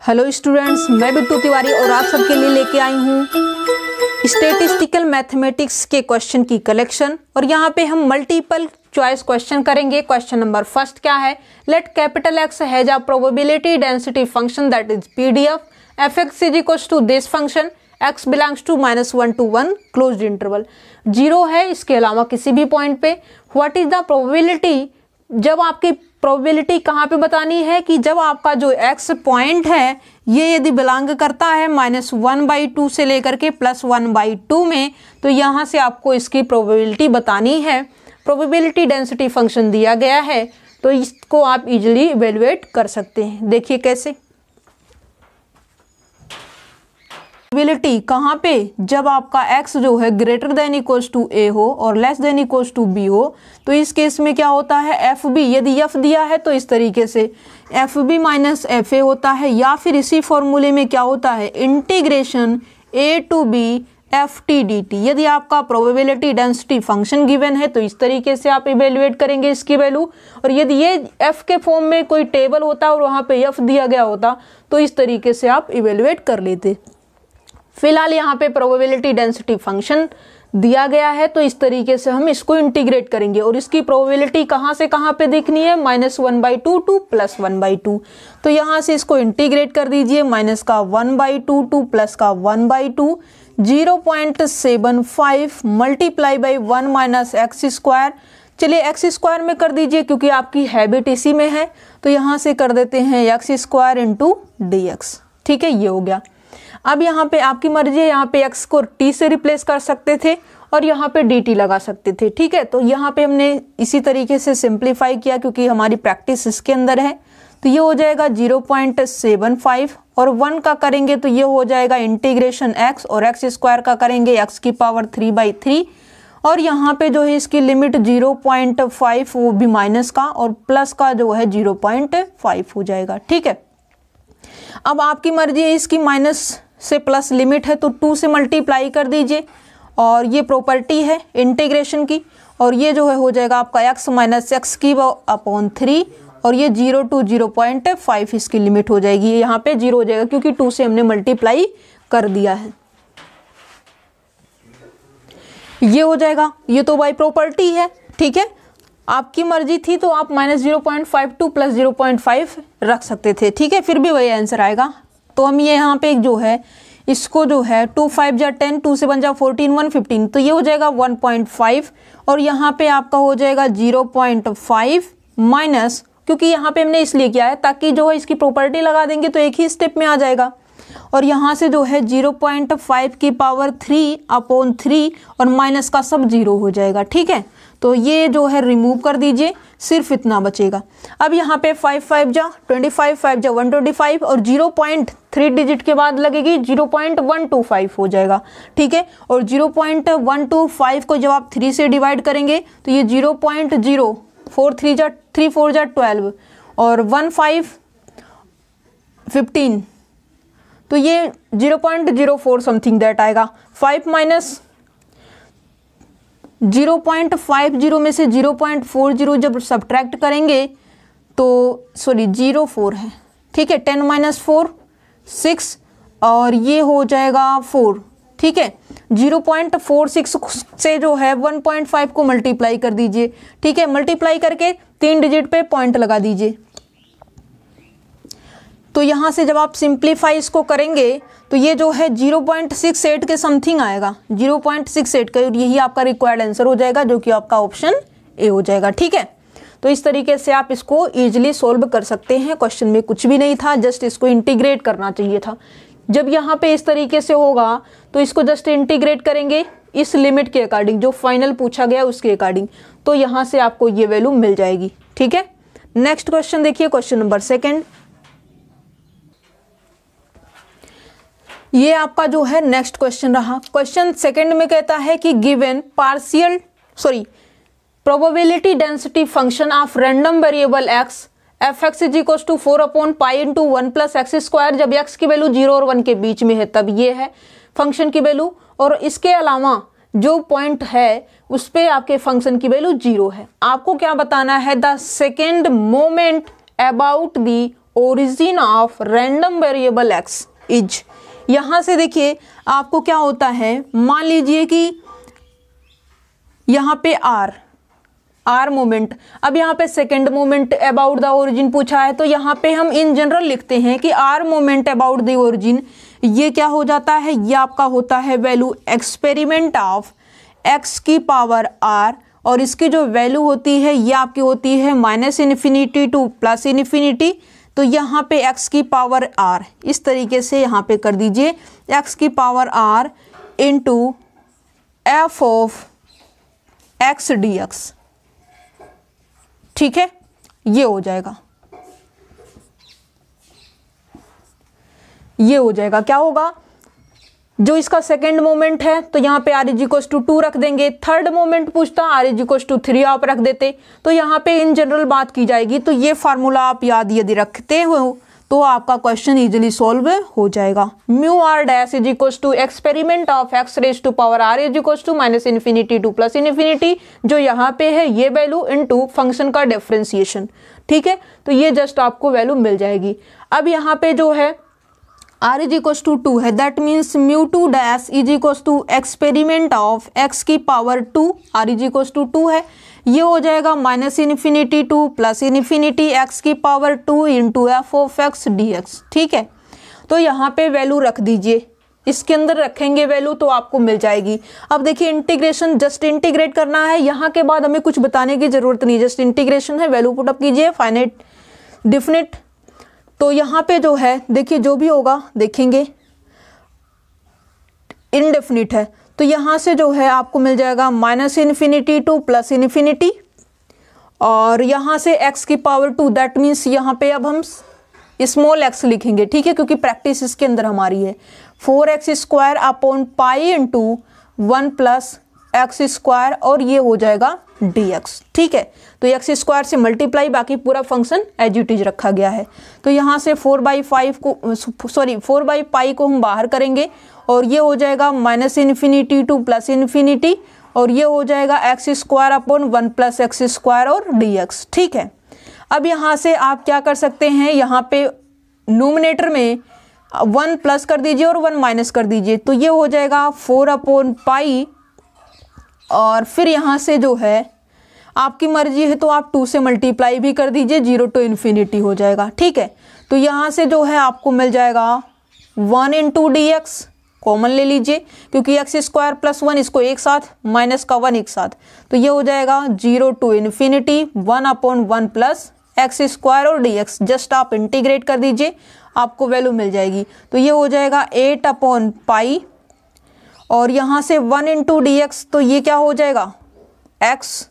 Hello students, मैं बिट्टू तिवारी और आप सबके लिए लेके आई हूँ स्टैटिस्टिकल मैथमेटिक्स के क्वेश्चन की कलेक्शन। और यहाँ पे हम मल्टीपल चॉइस क्वेश्चन करेंगे। क्वेश्चन नंबर फर्स्ट क्या है, let capital X has a probability density function that is PDF f x is equal to this function x belongs to -1 to 1 closed interval. 0 है, इसके अलावा किसी भी पॉइंट पे। What is the probability, जब आपकी प्रोबेबिलिटी कहाँ पे बतानी है कि जब आपका जो x पॉइंट है ये यदि बिलोंग करता है -1/2 से लेकर के +1/2 में, तो यहाँ से आपको इसकी प्रोबेबिलिटी बतानी है। प्रोबेबिलिटी डेंसिटी फंक्शन दिया गया है तो इसको आप इजीली इवेलुएट कर सकते हैं। देखिए कैसे। प्रोबेबिलिटी कहाँ पे, जब आपका x जो है greater than equals to a हो और less than equals to b हो, तो इस केस में क्या होता है, एफ बी, यदि f दिया है तो इस तरीके से f b minus f a होता है, या फिर इसी फॉर्मूले में क्या होता है, integration a to b f t d t. यदि आपका प्रोबेबिलिटी डेंसिटी फंक्शन गिवन है तो इस तरीके से आप इवेल्युएट करेंगे इसकी वैल्यू। और यदि ये f के फॉर्म में कोई टेबल होता और वहाँ पे f दिया गया होता तो इस तरीके से आप इवेल्युएट कर लेते। फिलहाल यहाँ पे प्रोबेबिलिटी डेंसिटी फंक्शन दिया गया है तो इस तरीके से हम इसको इंटीग्रेट करेंगे। और इसकी प्रोबेबिलिटी कहाँ से कहाँ पे देखनी है, -1/2 टू +1/2। तो यहाँ से इसको इंटीग्रेट कर दीजिए, -1/2 to +1/2, 0.75 multiply by 1 minus x square. चलिए एक्स स्क्वायर में कर दीजिए क्योंकि आपकी हैबिट इसी में है, तो यहाँ से कर देते हैं x square into D x. ठीक है, ये हो गया। अब यहाँ पे आपकी मर्जी है, यहाँ पे x को t से रिप्लेस कर सकते थे और यहाँ पे dt लगा सकते थे। ठीक है, तो यहाँ पे हमने इसी तरीके से सिंप्लीफाई किया क्योंकि हमारी प्रैक्टिस इसके अंदर है। तो ये हो जाएगा 0.75 और 1 का करेंगे तो ये हो जाएगा इंटीग्रेशन x, और x स्क्वायर का करेंगे x की पावर 3/3। और यहाँ पे जो है इसकी लिमिट 0.5 वो भी माइनस का और प्लस का जो है 0.5 हो जाएगा। ठीक है, अब आपकी मर्जी है, इसकी माइनस से प्लस लिमिट है तो 2 से मल्टीप्लाई कर दीजिए। और ये प्रॉपर्टी है इंटीग्रेशन की, और ये जो है हो जाएगा आपका x माइनस एक्स की अपॉन 3, और ये 0 to 0.5 इसकी लिमिट हो जाएगी। यहाँ पे 0 हो जाएगा क्योंकि 2 से हमने मल्टीप्लाई कर दिया है। ये हो जाएगा, ये तो बाई प्रॉपर्टी है। ठीक है, आपकी मर्जी थी तो आप -0.52 + 0.5 रख सकते थे। ठीक है, फिर भी वही आंसर आएगा। तो हम ये यहाँ पे जो है इसको जो है 2 5 जा 10, 2 से 1 जा 14, 1 15, तो ये हो जाएगा 1.5। और यहाँ पे आपका हो जाएगा 0.5 माइनस, क्योंकि यहाँ पे हमने इसलिए किया है ताकि जो है इसकी प्रॉपर्टी लगा देंगे तो एक ही स्टेप में आ जाएगा। और यहाँ से जो है 0.5 की पावर 3/3 और माइनस का सब 0 हो जाएगा। ठीक है, तो ये जो है रिमूव कर दीजिए, सिर्फ इतना बचेगा। अब यहाँ पे 5 5 जा 25, 5 जा 125 और 0.3 डिजिट के बाद लगेगी 0.125 हो जाएगा। ठीक है, और 0.125 को जब आप 3 से डिवाइड करेंगे तो ये 0.043 जा 3 4 जा 12 और 1 5 15, तो ये 0.04 समथिंग दैट आएगा। 5 माइनस 0.50 में से 0.40 जब सब्ट्रैक्ट करेंगे तो सॉरी 04 है। ठीक है, 10 माइनस 4 6 और ये हो जाएगा 4। ठीक है, 0.46 से जो है 1.5 को मल्टीप्लाई कर दीजिए। ठीक है, मल्टीप्लाई करके 3 डिजिट पे पॉइंट लगा दीजिए। तो यहाँ से जब आप सिंप्लीफाई इसको करेंगे तो ये जो है 0.68 के समथिंग आएगा, 0.68 का, यही आपका रिक्वायर्ड आंसर हो जाएगा जो कि आपका ऑप्शन ए हो जाएगा। ठीक है, तो इस तरीके से आप इसको इजीली सॉल्व कर सकते हैं। क्वेश्चन में कुछ भी नहीं था, जस्ट इसको इंटीग्रेट करना चाहिए था। जब यहाँ पे इस तरीके से होगा तो इसको जस्ट इंटीग्रेट करेंगे इस लिमिट के अकॉर्डिंग जो फाइनल पूछा गया उसके अकॉर्डिंग, तो यहाँ से आपको ये वैल्यू मिल जाएगी। ठीक है, नेक्स्ट क्वेश्चन देखिए, क्वेश्चन नंबर सेकेंड। ये आपका जो है नेक्स्ट क्वेश्चन रहा। क्वेश्चन सेकंड में कहता है कि given probability density function of random variable x f x is equal to 4/π/1 + x², जब x की वैल्यू 0 और 1 के बीच में है तब ये है फंक्शन की वैल्यू। और इसके अलावा जो पॉइंट है उस पे आपके फंक्शन की वैल्यू 0 है। आपको क्या बताना है, the second moment about the origin of random variable x is, यहां से देखिए आपको क्या होता है, मान लीजिए कि यहां पे आर मोमेंट, अब यहाँ पे second moment about the origin पूछा है, तो यहाँ पे हम इन जनरल लिखते हैं कि r moment about the origin, ये क्या हो जाता है, ये आपका होता है वैल्यू एक्सपेरिमेंट ऑफ एक्स की पावर आर, और इसकी जो वैल्यू होती है ये आपकी होती है -∞ टू +∞, तो यहाँ पे x की पावर r, इस तरीके से यहाँ पे कर दीजिए x की power r into F of x dx, ठीक है, ये हो जाएगा, ये हो जाएगा, क्या होगा, जो इसका सेकेंड मोमेंट है तो यहाँ पे r इज 2 रख देंगे, थर्ड मोमेंट पूछता r इज 3 आप रख देते, तो यहाँ पे इन जनरल बात की जाएगी, तो ये फार्मूला आप याद यदि रखते हो तो आपका क्वेश्चन इजीली सॉल्व हो जाएगा। Mu r dash is experiment of x raise to power r is -∞ to +∞, जो यहाँ पे है ये वैल्यू इनटू फंक्शन का डिफरेंशिएशन, ठीक है, तो ये जस्ट आपको वैल्यू मिल जाएगी। अब यहाँ पे जो है r इज 2 है, that means mu 2 dash is experiment of x की पावर 2, r इज 2 है, ये हो जाएगा -∞ टू +∞ x की power 2 into F of x dx, ठीक है, तो यहाँ पे वैल्यू रख दीजिए, इसके अंदर रखेंगे वैल्यू तो आपको मिल जाएगी। अब देखिए इंटीग्रेशन, जस्ट इंटीग्रेट करना है, यहाँ के बाद हमें कुछ बताने की जरूरत नहीं, जस्ट इंटीग्रेशन है, वैल्यू पुटअप कीजिए, फाइनाइट डिफिनिट, तो यहाँ पे जो है देखिए जो भी होगा देखेंगे, इनडेफिनिट है, तो यहाँ से जो है आपको मिल जाएगा -∞ टू +∞, और यहाँ से x की पावर 2, दैट मीन्स यहाँ पे अब हम स्मॉल x लिखेंगे, ठीक है, क्योंकि प्रैक्टिस इसके अंदर हमारी है, 4x² upon pi into 1 + x², और ये हो जाएगा dx, ठीक है, तो x² से मल्टीप्लाई, बाकी पूरा फंक्शन एज इट इज रखा गया है, तो यहाँ से 4/5 को, सॉरी 4/π को हम बाहर करेंगे, और ये हो जाएगा -∞ टू +∞, और ये हो जाएगा x² अपॉन 1 + x² और dx, ठीक है। अब यहाँ से आप क्या कर सकते हैं, यहाँ पे नोमिनेटर में 1 प्लस कर दीजिए और 1 माइनस कर दीजिए, तो ये हो जाएगा 4/π, और फिर यहाँ से जो है आपकी मर्जी है तो आप 2 से मल्टीप्लाई भी कर दीजिए, 0 टू ∞ हो जाएगा, ठीक है, तो यहाँ से जो है आपको मिल जाएगा 1 इंटू dx, कॉमन ले लीजिए क्योंकि x² + 1 इसको एक साथ, माइनस का 1 एक साथ, तो ये हो जाएगा 0 टू ∞, 1/1 + x² और dx, जस्ट आप इंटीग्रेट कर दीजिए, आपको वैल्यू मिल जाएगी, तो ये हो जाएगा 8/π, और यहाँ से 1 इंटू dx, तो ये क्या हो जाएगा x,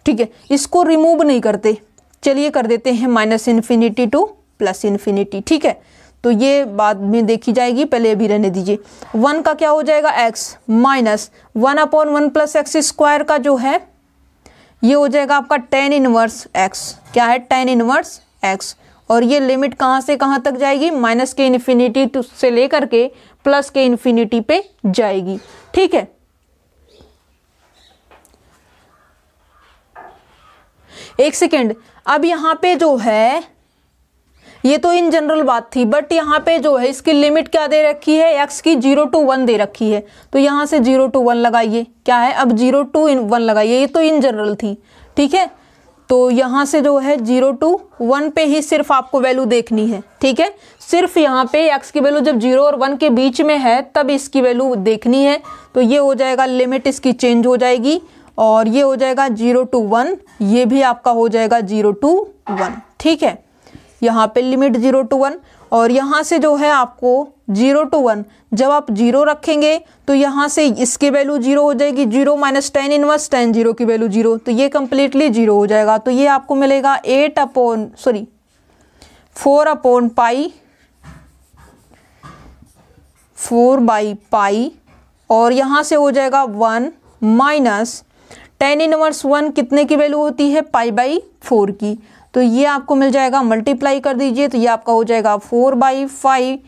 ठीक है, इसको रिमूव नहीं करते, चलिए कर देते हैं -∞ टू +∞, ठीक है, तो ये बाद में देखी जाएगी, पहले अभी रहने दीजिए। 1 का क्या हो जाएगा x, माइनस 1/1 + x² का जो है ये हो जाएगा आपका tan इनवर्स x, क्या है tan इनवर्स x, और ये लिमिट कहाँ से कहाँ तक जाएगी, -∞ से लेकर के +∞ पे जाएगी, ठीक है। एक सेकेंड, अब यहाँ पे जो है ये तो इन जनरल बात थी, बट यहाँ पे जो है इसकी लिमिट क्या दे रखी है, x की 0 टू 1 दे रखी है, तो यहाँ से 0 टू 1 लगाइए, क्या है, अब 0 टू 1 लगाइए, ये तो इन जनरल थी, ठीक है, तो यहाँ से जो है 0 टू 1 पे ही सिर्फ आपको वैल्यू देखनी है, ठीक है, सिर्फ यहाँ पे x की वैल्यू जब 0 और 1 के बीच में है तब इसकी वैल्यू देखनी है, तो ये हो जाएगा लिमिट इसकी चेंज हो जाएगी, और ये हो जाएगा 0 टू 1, ये भी आपका हो जाएगा 0 टू 1, ठीक है, यहाँ पे लिमिट 0 टू 1, और यहाँ से जो है आपको 0 टू 1, जब आप 0 रखेंगे तो यहाँ से इसकी वैल्यू 0 हो जाएगी, 0 माइनस tan इनवर्स tan 0 की वैल्यू 0, तो ये कंप्लीटली 0 हो जाएगा, तो ये आपको मिलेगा 4/π, और यहाँ से हो जाएगा 1 माइनस tan इनवर्स 1 कितने की वैल्यू होती है, π/4 की, तो ये आपको मिल जाएगा, मल्टीप्लाई कर दीजिए, तो ये आपका हो जाएगा 4/5,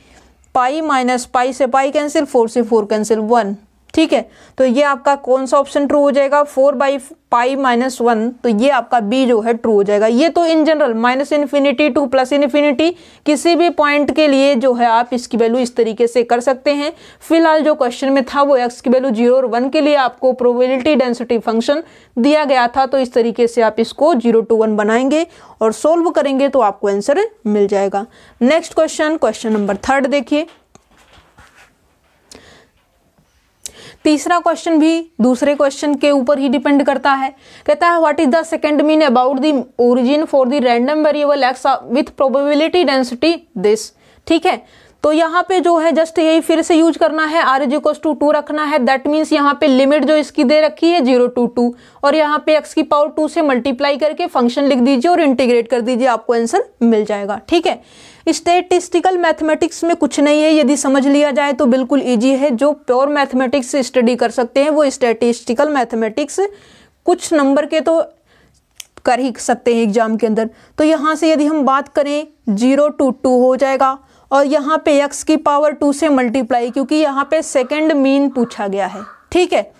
π माइनस π से π कैंसिल, 4 से 4 कैंसिल 1, ठीक है, तो ये आपका कौन सा ऑप्शन ट्रू हो जाएगा, 4/π-1, तो ये आपका बी जो है ट्रू हो जाएगा। ये तो इन जनरल -∞ टू +∞ किसी भी पॉइंट के लिए जो है आप इसकी वैल्यू इस तरीके से कर सकते हैं। फिलहाल जो क्वेश्चन में था वो x की वैल्यू 0 और 1 के लिए आपको प्रोबेबिलिटी डेंसिटी फंक्शन दिया गया था, तो इस तरीके से आप इसको 0 to 1 बनाएंगे और सोल्व करेंगे तो आपको आंसर मिल जाएगा। नेक्स्ट क्वेश्चन नंबर 3 देखिए। तीसरा क्वेश्चन भी दूसरे क्वेश्चन के ऊपर ही डिपेंड करता है। कहता है what is the second mean about the origin for the random variable x with probability density this. ठीक है, तो यहाँ पे जो है जस्ट यही फिर से यूज करना है, r = 2 रखना है। दैट मीन्स यहाँ पे लिमिट जो इसकी दे रखी है 0 to 2 और यहाँ पे x की पावर 2 से मल्टीप्लाई करके फंक्शन लिख दीजिए और इंटीग्रेट कर दीजिए, आपको आंसर मिल जाएगा। ठीक है, स्टैटिस्टिकल मैथमेटिक्स में कुछ नहीं है, यदि समझ लिया जाए तो बिल्कुल इजी है। जो प्योर मैथमेटिक्स से स्टडी कर सकते हैं वो स्टैटिस्टिकल मैथमेटिक्स कुछ नंबर के तो कर ही सकते हैं एग्जाम के अंदर। तो यहाँ से यदि हम बात करें 0 to 2 हो जाएगा और यहाँ पे x की पावर 2 से मल्टीप्लाई, क्योंकि यहाँ पे सेकंड मीन पूछा गया है। ठीक है,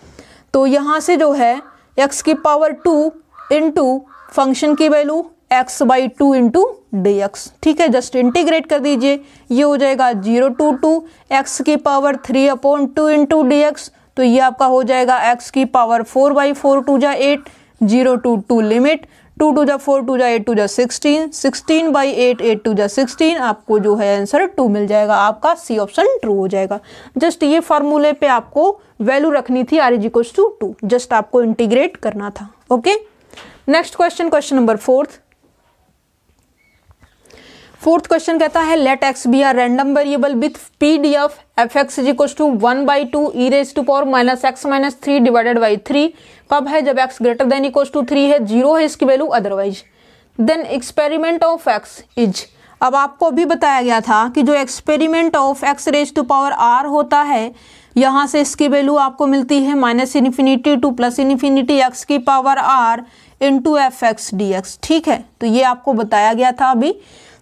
तो यहाँ से जो है x की पावर 2 इंटू फंक्शन की वैल्यू x/2 इंटू dx। ठीक है, जस्ट इंटीग्रेट कर दीजिए, ये हो जाएगा 0 to 2 x की पावर 3/2 इंटू dx, तो ये आपका हो जाएगा x की पावर 4/4 2 जा 8, 0 to 2 लिमिट 2 2 जा 4 2 जा 8 2 जा 16, 16/8 8 2 जा 16, आपको जो है आंसर 2 मिल जाएगा, आपका सी ऑप्शन ट्रू हो जाएगा। जस्ट ये फार्मूले पे आपको वैल्यू रखनी थी r = 2, जस्ट आपको इंटीग्रेट करना था। Okay, next question number 4। Fourth question कहता है let x be a random variable with PDF f(x) = 1/2 e⁻⁻x-3 divided by 3। कब है, जब x > 3 है, 0 है इसकी वैल्यू, otherwise then experiment of x is. अब आपको अभी बताया गया था कि जो एक्सपेरिमेंट ऑफ x⁻r होता है, यहाँ से इसकी वैल्यू आपको मिलती है -∞ टू +∞ x की power r into fx dx। ठीक है, तो ये आपको बताया गया था अभी,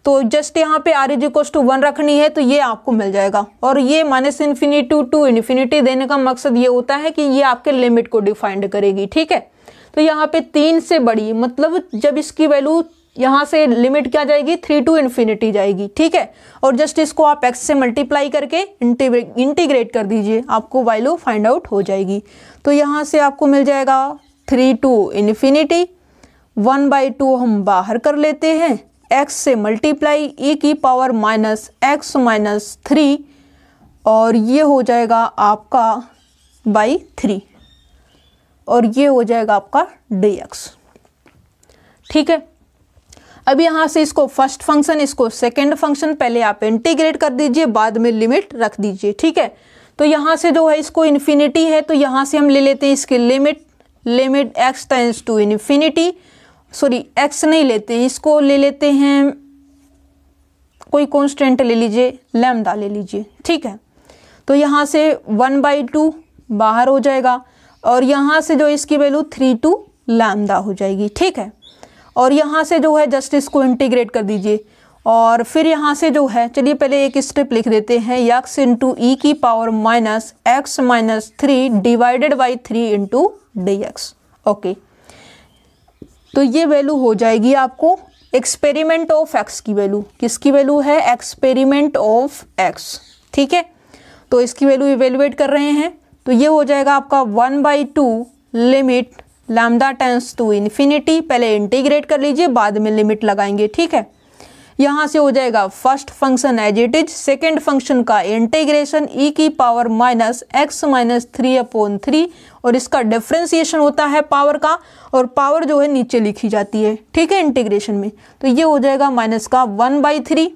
तो जस्ट यहाँ पे r = 1 रखनी है तो ये आपको मिल जाएगा। और ये -∞ टू इन्फिनिटी देने का मकसद ये होता है कि ये आपके लिमिट को डिफाइंड करेगी। ठीक है, तो यहाँ पे 3 से बड़ी, मतलब जब इसकी वैल्यू यहाँ से लिमिट क्या जाएगी 3 to ∞ जाएगी। ठीक है, और जस्ट इसको आप x से मल्टीप्लाई करके इंटीग्रेट कर दीजिए, आपको वैल्यू फाइंड आउट हो जाएगी। तो यहाँ से आपको मिल जाएगा 3 to ∞, 1/2 हम बाहर कर लेते हैं, x से मल्टीप्लाई e⁻⁻x-3 और ये हो जाएगा आपका बाई 3 और ये हो जाएगा आपका dx। ठीक है, अब यहाँ से इसको फर्स्ट फंक्शन, इसको सेकंड फंक्शन, पहले आप इंटीग्रेट कर दीजिए, बाद में लिमिट रख दीजिए। ठीक है, तो यहाँ से जो है इसको इन्फिनिटी है तो यहाँ से हम ले लेते हैं इसकी limit x tends to infinity, sorry x नहीं लेते हैं, इसको ले लेते हैं कोई कांस्टेंट ले लीजिए, लैम्डा ले लीजिए। ठीक है, तो यहाँ से 1/2 बाहर हो जाएगा और यहाँ से जो इसकी वैल्यू 3 to लैम्डा हो जाएगी। ठीक है, और यहाँ से जो है जस्ट इसको इंटीग्रेट कर दीजिए और फिर यहाँ से जो है, चलिए पहले एक स्टेप लिख देते हैं, x into e⁻⁻x-3 divided by 3 into dx। Okay, तो ये वैल्यू हो जाएगी आपको एक्सपेरिमेंट ऑफ x की वैल्यू। किसकी वैल्यू है, एक्सपेरिमेंट ऑफ x। ठीक है, तो इसकी वैल्यू इवेलुएट कर रहे हैं तो ये हो जाएगा आपका 1/2 limit lambda tends to infinity, पहले इंटीग्रेट कर लीजिए, बाद में लिमिट लगाएंगे। ठीक है, यहाँ से हो जाएगा first function as it is, second function का इंटीग्रेशन e⁻⁻x-3/3 और इसका डिफरेंशिएशन होता है पावर का, और पावर जो है नीचे लिखी जाती है। ठीक है, इंटीग्रेशन में, तो ये हो जाएगा -1/3,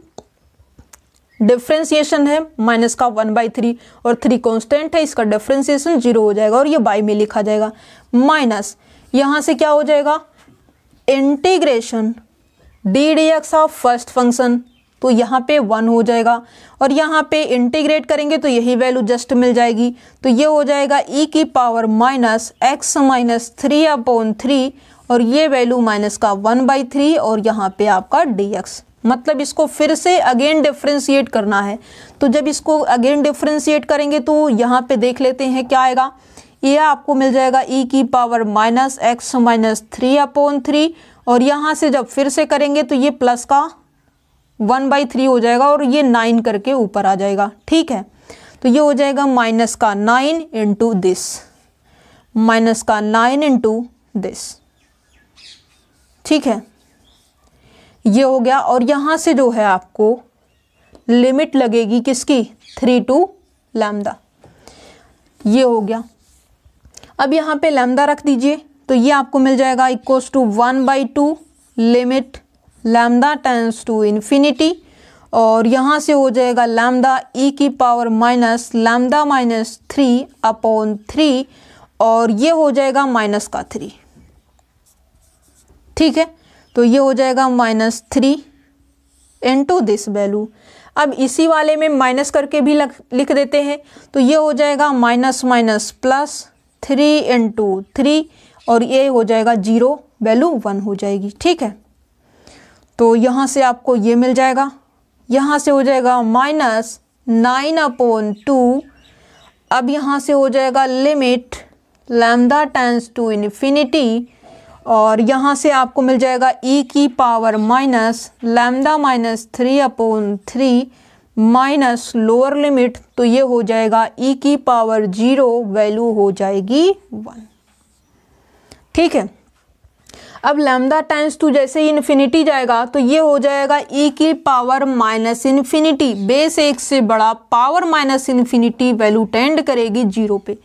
डिफरेंशिएशन है -1/3 और 3 कांस्टेंट है, इसका डिफरेंशिएशन 0 हो जाएगा और ये बाई में लिखा जाएगा, माइनस यहाँ से क्या हो जाएगा integration dx of first function, तो यहाँ पे 1 हो जाएगा और यहाँ पे इंटीग्रेट करेंगे तो यही वैल्यू जस्ट मिल जाएगी, तो ये हो जाएगा e⁻x-3/3 और ये वैल्यू -1/3 और यहाँ पे आपका dx। मतलब इसको फिर से अगेन डिफ्रेंशिएट करना है तो जब इसको अगेन डिफ्रेंशिएट करेंगे तो यहाँ पे देख लेते हैं क्या आएगा। ये आपको मिल जाएगा e की पावर माइनस एक्स माइनस 3/3 और यहाँ से जब फिर से करेंगे तो ये प्लस का 1/3 हो जाएगा और ये 9 करके ऊपर आ जाएगा। ठीक है, तो ये हो जाएगा माइनस का 9 इंटू दिस, माइनस का 9 इंटू दिस। ठीक है, ये हो गया। और यहाँ से जो है आपको लिमिट लगेगी किसकी, 3 टू लैम्डा। ये हो गया। अब यहाँ पे लैम्डा रख दीजिए तो ये आपको मिल जाएगा equals to 1/2 limit lambda tends to infinity और यहाँ से हो जाएगा लैम्डा e की पावर माइनस लैम्डा माइनस 3/3 और ये हो जाएगा माइनस का 3। ठीक है, तो ये हो जाएगा -3 इंटू दिस वैल्यू। अब इसी वाले में माइनस करके भी लिख देते हैं तो ये हो जाएगा माइनस माइनस प्लस 3 इंटू 3 और ये हो जाएगा 0, वैल्यू 1 हो जाएगी। ठीक है, तो यहाँ से आपको ये मिल जाएगा, यहाँ से हो जाएगा -9/2। अब यहाँ से हो जाएगा limit lambda tends to infinity और यहाँ से आपको मिल जाएगा e की power minus lambda minus 3/3 minus lower limit, तो ये हो जाएगा e की पावर 0, वैल्यू हो जाएगी 1। ठीक है, अब लैम्डा टेंड्स टू जैसे ही इन्फिनिटी जाएगा तो ये हो जाएगा e की पावर माइनस इन्फिनिटी, बेस 1 से बड़ा power minus infinity, value tend करेगी 0 पे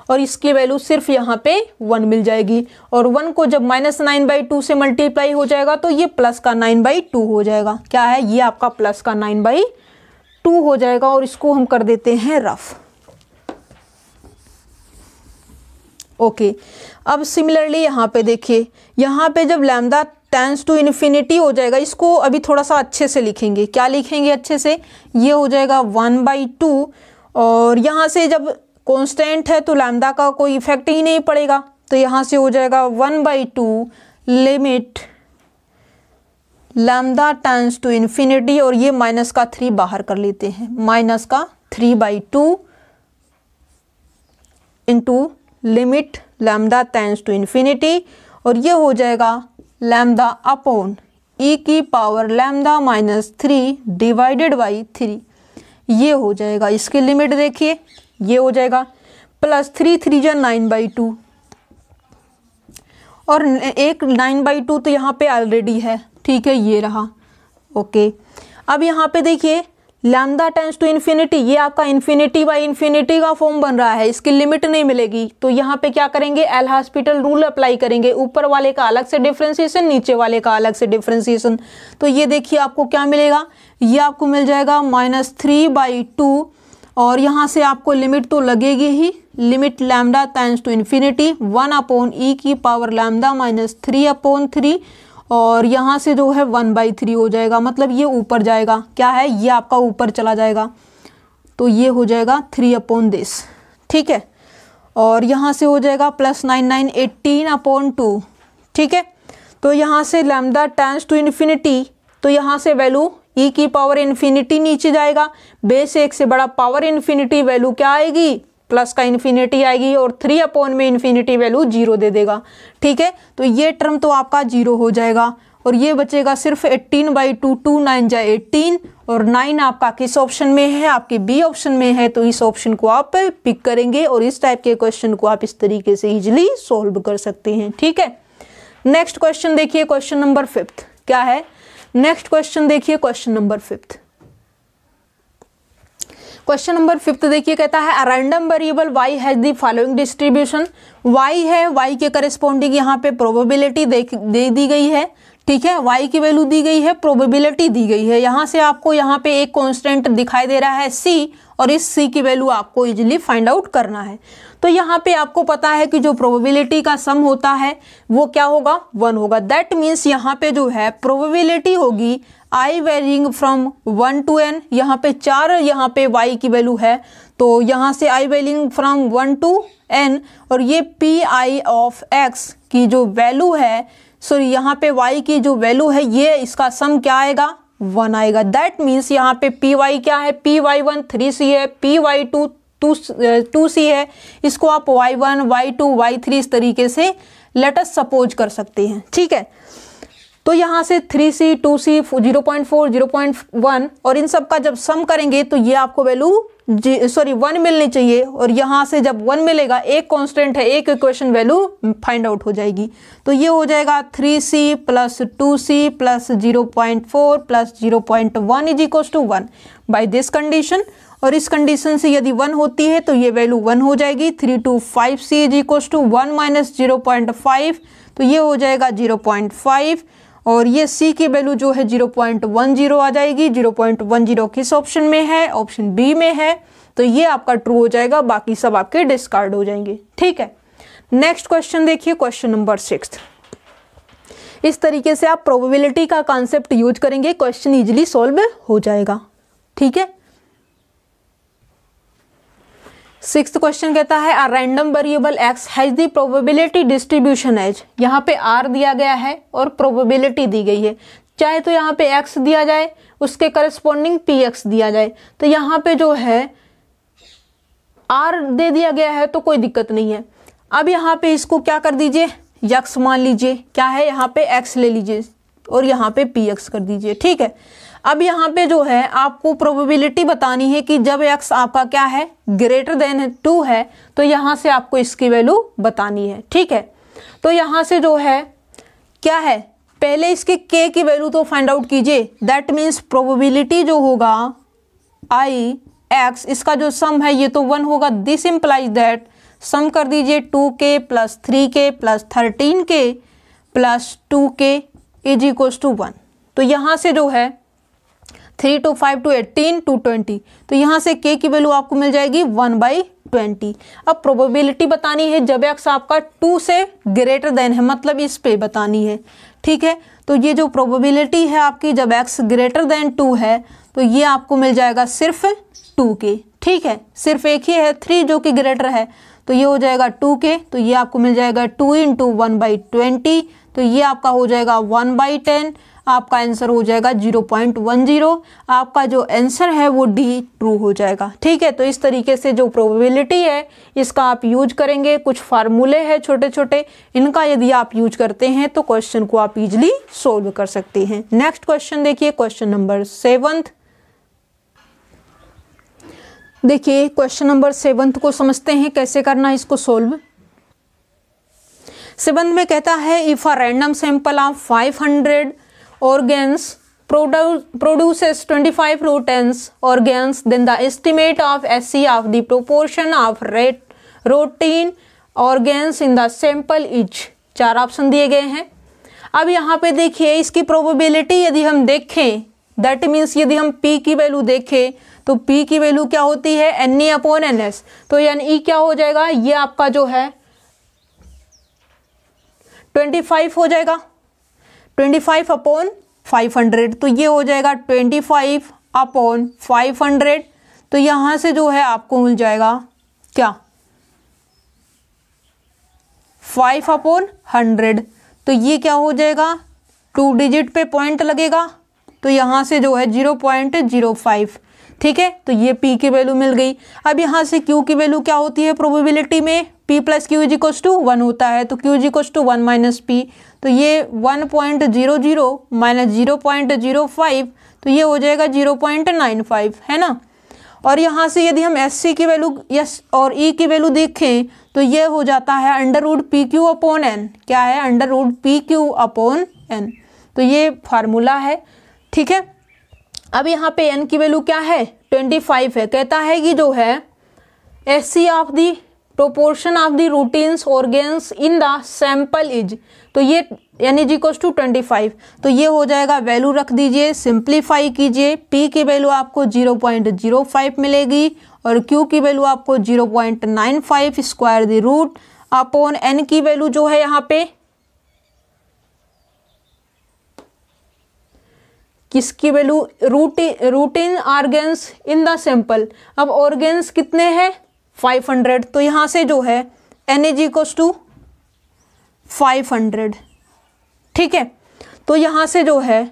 और इसकी वैल्यू सिर्फ यहाँ पे 1 मिल जाएगी और 1 को जब -9/2 से मल्टीप्लाई हो जाएगा तो ये प्लस का 9/2 हो जाएगा। क्या है, ये आपका प्लस का 9/2 हो जाएगा और इसको हम कर देते हैं रफ। ओके, अब सिमिलरली यहाँ पे देखिए, यहाँ पे जब लैम्डा टेंड्स टू इन्फिनिटी हो जाएगा, इसको अभी थोड़ा सा अच्छे से लिखेंगे। क्या लिखेंगे अच्छे से, ये हो जाएगा 1/2 और यहाँ से जब कांस्टेंट है तो लैम्डा का कोई इफेक्ट ही नहीं पड़ेगा, तो यहाँ से हो जाएगा 1/2 limit lambda tends to infinity और ये माइनस का 3 बाहर कर लेते हैं, माइनस का 3/2 into limit lambda tends to infinity और ये हो जाएगा लैम्डा अपॉन e की power lambda minus 3 divided by 3। ये हो जाएगा, इसकी लिमिट देखिए, ये हो जाएगा प्लस 3 जा 9/2 और एक 9/2 तो यहाँ पे ऑलरेडी है। ठीक है, ये रहा। ओके, अब यहाँ पे देखिए लैम्डा टेंड्स टू इन्फिनिटी, ये आपका इन्फिनिटी बाई इन्फिनिटी का फॉर्म बन रहा है, इसकी लिमिट नहीं मिलेगी, तो यहाँ पे क्या करेंगे, एल हॉस्पिटल रूल अप्लाई करेंगे, ऊपर वाले का अलग से डिफ्रेंशिएशन, नीचे वाले का अलग से डिफ्रेंशिएशन। तो ये देखिए आपको क्या मिलेगा, ये आपको मिल जाएगा -3/2 और यहाँ से आपको लिमिट तो लगेगी ही, limit lambda tends to infinity 1/e की पावर लैम्डा माइनस 3/3 और यहाँ से जो है 1/3 हो जाएगा, मतलब ये ऊपर जाएगा। क्या है, ये आपका ऊपर चला जाएगा, तो ये हो जाएगा 3/this। ठीक है, और यहाँ से हो जाएगा +9 18/2। ठीक है, तो यहाँ से लैम्डा टेंड्स टू इन्फिनिटी, तो यहाँ से वैल्यू e की पावर इन्फिनिटी नीचे जाएगा, बेस 1 से बड़ा पावर इन्फिनिटी, वैल्यू क्या आएगी, प्लस का इन्फिनिटी आएगी और 3 में इन्फिनिटी वैल्यू 0 दे देगा। ठीक है, तो ये टर्म तो आपका 0 हो जाएगा और ये बचेगा सिर्फ 18/2, 2 9 जा 18 और 9 आपका किस ऑप्शन में है, आपके बी ऑप्शन में है, तो इस ऑप्शन को आप पिक करेंगे और इस टाइप के क्वेश्चन को आप इस तरीके से इजिली सॉल्व कर सकते हैं। ठीक है, नेक्स्ट क्वेश्चन देखिए, क्वेश्चन नंबर 5 क्या है, नेक्स्ट क्वेश्चन देखिए, क्वेश्चन नंबर 5। क्वेश्चन नंबर 5 देखिए, कहता है a random variable y has the following distribution. y है, y के करस्पॉन्डिंग यहाँ पे प्रोबेबिलिटी दे दी गई है। ठीक है, y की वैल्यू दी गई है, प्रोबेबिलिटी दी गई है। यहाँ से आपको यहाँ पे एक कांस्टेंट दिखाई दे रहा है c और इस c की वैल्यू आपको इजीली फाइंड आउट करना है। तो यहाँ पे आपको पता है कि जो प्रोबेबिलिटी का सम होता है वो क्या होगा, 1 होगा। दैट मीन्स यहाँ पे जो है प्रोबेबिलिटी होगी i varying from 1 to n, यहाँ पे 4 यहाँ पे y की वैल्यू है, तो यहाँ से i varying from 1 to n और ये pi ऑफ x की जो वैल्यू है, सॉरी यहाँ पे y की जो वैल्यू है, ये इसका सम क्या आएगा, 1 आएगा। दैट मीन्स यहाँ पे पी वाई क्या है, पी वाई 1 3c है, पी वाई 2 2c है। इसको आप y1 y2 y3 इस तरीके से लेट अस सपोज कर सकते हैं, ठीक है। तो यहाँ से 3c 2c 0.4 0.1 और इन सब का जब सम करेंगे तो ये आपको वैल्यू 1 मिलनी चाहिए, और यहाँ से जब 1 मिलेगा, एक कांस्टेंट है, एक इक्वेशन वैल्यू फाइंड आउट हो जाएगी। तो ये हो जाएगा 3c plus 2c plus 0.4 plus 0.1 is equal to 1 by this condition. और इस कंडीशन से यदि 1 होती है तो ये वैल्यू 1 हो जाएगी। 3 to 5c is equal to 1 minus 0.5, तो ये हो जाएगा 0.5, और ये c की वैल्यू जो है 0.10 आ जाएगी। 0.10 किस ऑप्शन में है, ऑप्शन बी में है, तो ये आपका ट्रू हो जाएगा, बाकी सब आपके डिस्कार्ड हो जाएंगे, ठीक है। नेक्स्ट क्वेश्चन देखिए, क्वेश्चन नंबर 6। इस तरीके से आप प्रोबेबिलिटी का कॉन्सेप्ट यूज करेंगे, क्वेश्चन इजीली सॉल्व हो जाएगा, ठीक है। 6th क्वेश्चन कहता है a random variable x has the probability distribution as. यहाँ पे r दिया गया है और प्रोबेबिलिटी दी गई है, चाहे तो यहाँ पे x दिया जाए, उसके करस्पॉन्डिंग px दिया जाए। तो यहाँ पे जो है r दे दिया गया है तो कोई दिक्कत नहीं है। अब यहाँ पे इसको क्या कर दीजिए, x मान लीजिए, क्या है यहाँ पे x ले लीजिए और यहाँ पे px कर दीजिए, ठीक है। अब यहाँ पे जो है आपको प्रोबेबिलिटी बतानी है कि जब x आपका क्या है, ग्रेटर देन 2 है, तो यहाँ से आपको इसकी वैल्यू बतानी है, ठीक है। तो यहाँ से जो है क्या है, पहले इसके k की वैल्यू तो फाइंड आउट कीजिए। दैट मीन्स प्रोबेबिलिटी जो होगा i x, इसका जो सम है ये तो 1 होगा। दिस इम्प्लाइज दैट, सम कर दीजिए 2k plus 3k plus 13k plus 2k is equal to 1। तो यहाँ से जो है 3 to 5 to 18 to 20, तो यहाँ से k की वैल्यू आपको मिल जाएगी 1/20। अब प्रोबेबिलिटी बतानी है जब x आपका 2 से ग्रेटर देन है, मतलब इस पे बतानी है, ठीक है। तो ये जो प्रोबेबिलिटी है आपकी जब x ग्रेटर देन 2 है, तो ये आपको मिल जाएगा सिर्फ 2k, ठीक है। सिर्फ एक ही है 3 जो कि ग्रेटर है, तो ये हो जाएगा 2k, तो ये आपको मिल जाएगा 2 × 1/20, तो ये आपका हो जाएगा 1/10। आपका आंसर हो जाएगा 0.10। आपका जो आंसर है वो डी ट्रू हो जाएगा, ठीक है। तो इस तरीके से जो प्रोबेबिलिटी है इसका आप यूज करेंगे। कुछ फार्मूले हैं छोटे छोटे, इनका यदि आप यूज करते हैं तो क्वेश्चन को आप इजीली सोल्व कर सकते हैं। नेक्स्ट क्वेश्चन देखिए, क्वेश्चन नंबर 7। देखिए क्वेश्चन नंबर 7 को समझते हैं कैसे करना है इसको सोल्व। 7 में कहता है if a random sample of 500 organs produces 25 routines organs, then the estimate of SC of the proportion of routine organs in the sample is। 4 option दिए गए हैं। अब यहाँ पे देखिए इसकी प्रोबेबिलिटी यदि हम देखें, दैट मीन्स यदि हम P की वैल्यू देखें तो P की वैल्यू क्या होती है, NE/NS। तो यानी क्या हो जाएगा, ये आपका जो है 25 हो जाएगा, 25/500, तो ये हो जाएगा 25/500। तो यहाँ से जो है आपको मिल जाएगा क्या, 5/100। तो ये क्या हो जाएगा, 2 डिजिट पे पॉइंट लगेगा, तो यहाँ से जो है 0.05, ठीक है। तो ये P की वैल्यू मिल गई। अब यहाँ से Q की वैल्यू क्या होती है प्रोबेबिलिटी में, P + Q = 1 होता है, तो Q = 1 - P, तो ये 1.00 - 0.05, तो ये हो जाएगा 0.95, है ना। और यहाँ से यदि हम SC की वैल्यू और E की वैल्यू देखें तो ये हो जाता है √PQ/N। क्या है, √PQ/N। तो ये फार्मूला है, ठीक है। अब यहाँ पे N की वैल्यू क्या है, 25 है। कहता है कि जो है SC of the proportion of the routines organs in the sample is, तो ये N = 25, तो ये हो जाएगा, वैल्यू रख दीजिए, सिंप्लीफाई कीजिए। P की वैल्यू आपको 0.05 मिलेगी और Q की वैल्यू आपको 0.95 square the root upon N की वैल्यू जो है यहाँ पे किसकी value, routine organs in the sample. अब ऑर्गेन्स कितने हैं, 500, तो यहाँ से जो है N = 500, ठीक है। तो यहाँ से जो है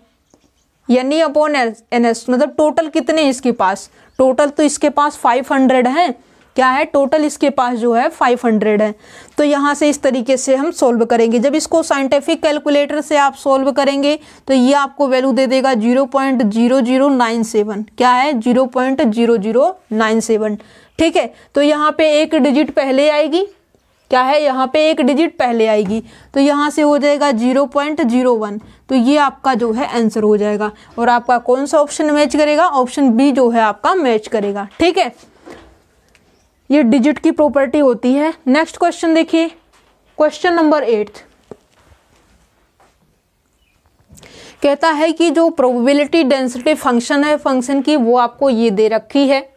यानी अपॉन NS, मतलब टोटल कितने इसके पास, टोटल तो इसके पास 500 है, क्या है टोटल इसके पास जो है 500 है। तो यहाँ से इस तरीके से हम सोल्व करेंगे। जब इसको साइंटिफिक कैलकुलेटर से आप सोल्व करेंगे तो ये आपको वैल्यू दे देगा 0.0097, क्या है 0.0097, ठीक है। तो यहाँ पे एक डिजिट पहले आएगी, क्या है यहाँ पे एक डिजिट पहले आएगी, तो यहाँ से हो जाएगा 0.01, तो ये आपका जो है आंसर हो जाएगा। और आपका कौन सा ऑप्शन मैच करेगा, ऑप्शन बी जो है आपका मैच करेगा, ठीक है। ये डिजिट की प्रॉपर्टी होती है। नेक्स्ट क्वेश्चन देखिए, क्वेश्चन नंबर 8 कहता है कि जो प्रोबेबिलिटी डेंसिटी फंक्शन है फंक्शन की, वो आपको ये दे रखी है,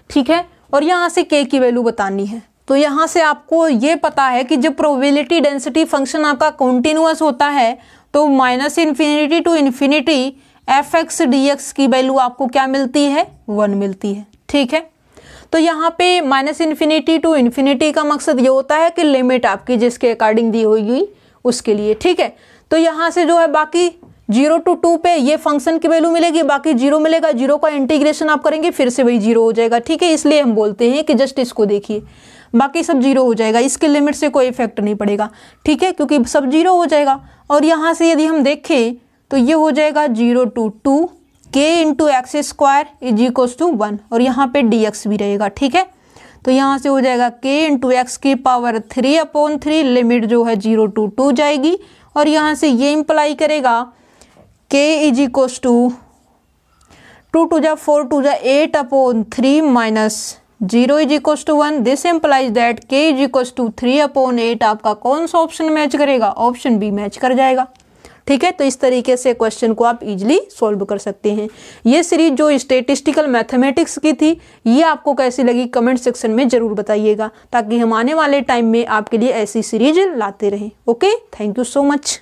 ठीक है, और यहाँ से k की वैल्यू बतानी है। तो यहाँ से आपको ये पता है कि जब प्रोबेबिलिटी डेंसिटी फंक्शन आपका कॉन्टिन्यूअस होता है तो -∞ to ∞ fx dx की वैल्यू आपको क्या मिलती है, 1 मिलती है, ठीक है। तो यहाँ पे -∞ to ∞ का मकसद ये होता है कि लिमिट आपकी जिसके अकॉर्डिंग दी होगी उसके लिए, ठीक है। तो यहाँ से जो है बाकी 0 to 2 पे ये फंक्शन की वैल्यू मिलेगी, बाकी 0 मिलेगा, 0 का इंटीग्रेशन आप करेंगे फिर से वही 0 हो जाएगा, ठीक है। इसलिए हम बोलते हैं कि जस्ट इसको देखिए, बाकी सब 0 हो जाएगा, इसके लिमिट से कोई इफेक्ट नहीं पड़ेगा, ठीक है, क्योंकि सब 0 हो जाएगा। और यहाँ से यदि हम देखें तो ये हो जाएगा 0 to 2 k into x square is equals to 1, और यहाँ पे dx भी रहेगा, ठीक है। तो यहाँ से हो जाएगा k इंटू एक्स की पावर 3/3, लिमिट जो है 0 to 2 जाएगी, और यहाँ से ये इंप्लाई करेगा k is equals to 2 to 4 to 8/3 minus 0 is equals to 1। This implies that k is equals to 3/8। आपका कौन सा ऑप्शन मैच करेगा, ऑप्शन बी मैच कर जाएगा, ठीक है। तो इस तरीके से क्वेश्चन को आप इजीली सॉल्व कर सकते हैं। ये सीरीज जो स्टैटिस्टिकल मैथमेटिक्स की थी, ये आपको कैसी लगी कमेंट सेक्शन में जरूर बताइएगा, ताकि हम आने वाले टाइम में आपके लिए ऐसी सीरीज लाते रहें। Okay, thank you so much.